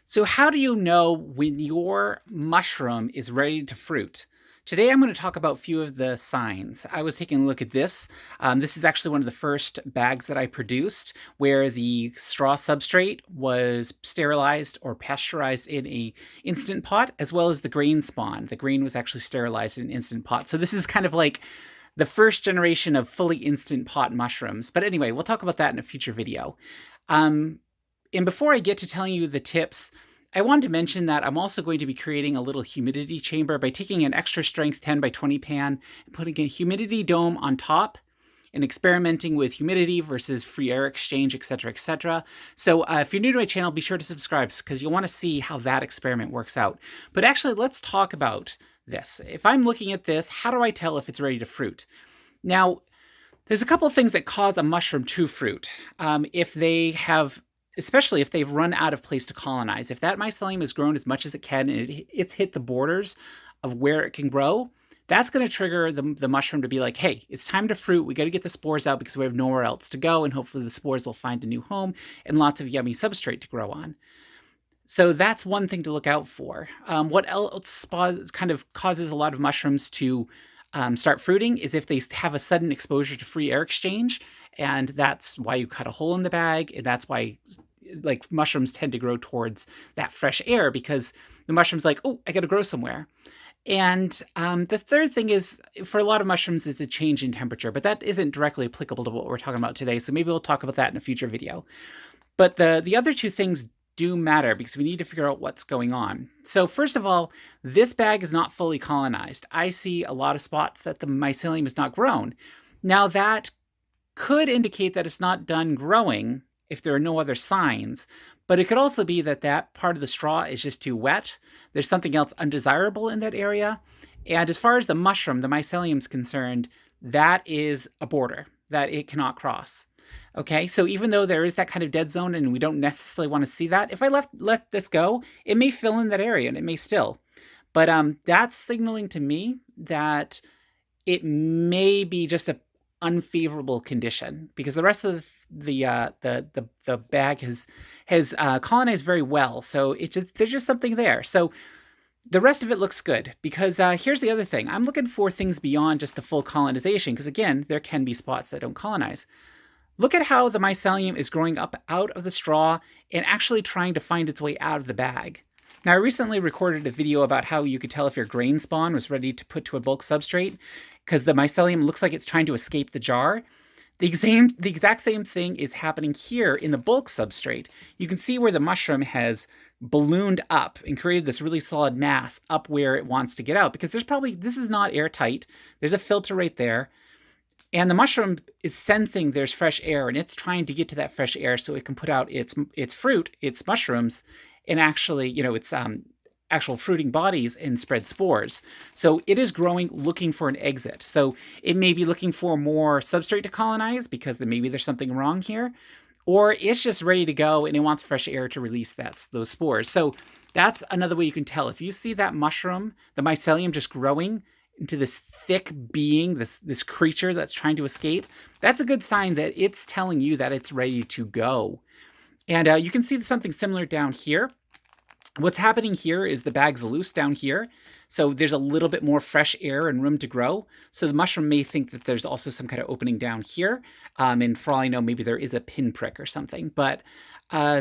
So how do you know when your mushroom is ready to fruit? Today I'm going to talk about a few of the signs. I was taking a look at this. This is actually one of the first bags that I produced where the straw substrate was sterilized or pasteurized in a instant pot, as well as the grain spawn. The grain was actually sterilized in an instant pot. So this is kind of like the first generation of fully instant pot mushrooms. But anyway, we'll talk about that in a future video. Um, and before I get to telling you the tips, I wanted to mention that I'm also going to be creating a little humidity chamber by taking an extra strength 10 by 20 pan and putting a humidity dome on top and experimenting with humidity versus free air exchange, etc., etc. So if you're new to my channel, be sure to subscribe because you'll want to see how that experiment works out. But actually, let's talk about this. If I'm looking at this, how do I tell if it's ready to fruit? Now, there's a couple of things that cause a mushroom to fruit. If they have Especially if they've run out of place to colonize. If that mycelium has grown as much as it can and it's hit the borders of where it can grow, that's going to trigger the mushroom to be like, hey, it's time to fruit. We got to get the spores out because we have nowhere else to go. And hopefully the spores will find a new home and lots of yummy substrate to grow on. So that's one thing to look out for. What else kind of causes a lot of mushrooms to start fruiting is if they have a sudden exposure to free air exchange. And that's why you cut a hole in the bag. And that's why like mushrooms tend to grow towards that fresh air because the mushroom's like, oh, I got to grow somewhere. And the third thing is for a lot of mushrooms is a change in temperature, but that isn't directly applicable to what we're talking about today. So maybe we'll talk about that in a future video. But the other two things do matter because we need to figure out what's going on. So first of all, this bag is not fully colonized. I see a lot of spots that the mycelium is not grown. Now that could indicate that it's not done growing if there are no other signs, but it could also be that that part of the straw is just too wet. There's something else undesirable in that area. And as far as the mushroom, the mycelium is concerned, that is a border that it cannot cross. Okay, so even though there is that kind of dead zone and we don't necessarily want to see that, if I let this go, it may fill in that area and it may still. But that's signaling to me that it may be just a unfavorable condition because the rest of the bag has colonized very well. So there's just something there. So the rest of it looks good because here's the other thing. I'm looking for things beyond just the full colonization because again, there can be spots that don't colonize. Look at how the mycelium is growing up out of the straw and actually trying to find its way out of the bag. Now, I recently recorded a video about how you could tell if your grain spawn was ready to put to a bulk substrate because the mycelium looks like it's trying to escape the jar. The exact same thing is happening here in the bulk substrate. You can see where the mushroom has ballooned up and created this really solid mass up where it wants to get out because this is not airtight. There's a filter right there. And the mushroom is sensing there's fresh air and it's trying to get to that fresh air so it can put out its fruit, its mushrooms, and actually, its actual fruiting bodies and spread spores. So it is growing, looking for an exit. So it may be looking for more substrate to colonize because maybe there's something wrong here, or it's just ready to go and it wants fresh air to release those spores. So that's another way you can tell. If you see that mushroom, the mycelium just growing into this thick being, this creature that's trying to escape, that's a good sign that it's telling you that it's ready to go. And you can see something similar down here. What's happening here is the bag's loose down here. So there's a little bit more fresh air and room to grow. So the mushroom may think that there's also some kind of opening down here. And for all I know, maybe there is a pinprick or something. But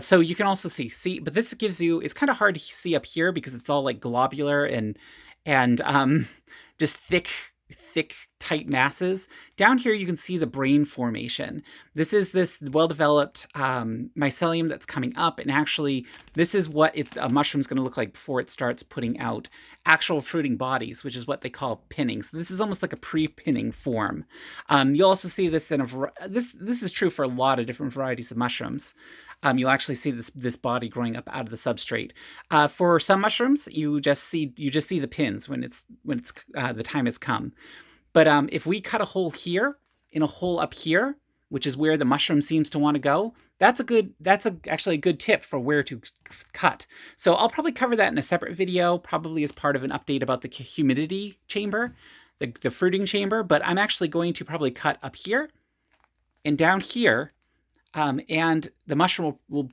so you can also see, but this gives you, it's kind of hard to see up here because it's all like globular and just thick, tight masses. Down here, you can see the brain formation. This is this well-developed mycelium that's coming up, and actually, this is what a mushroom's going to look like before it starts putting out actual fruiting bodies, which is what they call pinning. So this is almost like a pre-pinning form. You'll also see this in this is true for a lot of different varieties of mushrooms. You'll actually see this body growing up out of the substrate. For some mushrooms, you just see the pins when the time has come. But if we cut a hole here and a hole up here, which is where the mushroom seems to want to go, that's actually a good tip for where to cut. So I'll probably cover that in a separate video, probably as part of an update about the humidity chamber, the fruiting chamber. But I'm actually going to probably cut up here and down here, and the mushroom will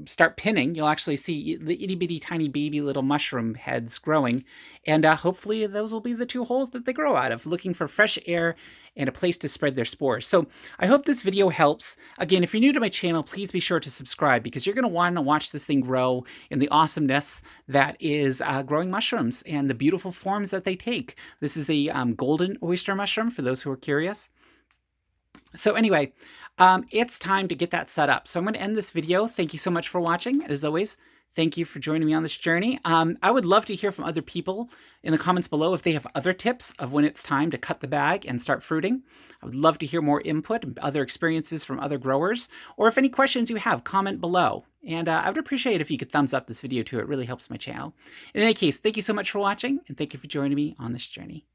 start pinning, you'll actually see the itty bitty tiny baby little mushroom heads growing. And hopefully those will be the two holes that they grow out of, looking for fresh air and a place to spread their spores. So I hope this video helps. Again, if you're new to my channel, please be sure to subscribe because you're going to want to watch this thing grow in the awesomeness that is growing mushrooms and the beautiful forms that they take. This is a golden oyster mushroom for those who are curious. So anyway, it's time to get that set up. So I'm going to end this video. Thank you so much for watching. As always, thank you for joining me on this journey. I would love to hear from other people in the comments below if they have other tips of when it's time to cut the bag and start fruiting. I would love to hear more input and other experiences from other growers, or if any questions you have, comment below. And I would appreciate if you could thumbs up this video too. It really helps my channel. In any case, thank you so much for watching, and thank you for joining me on this journey.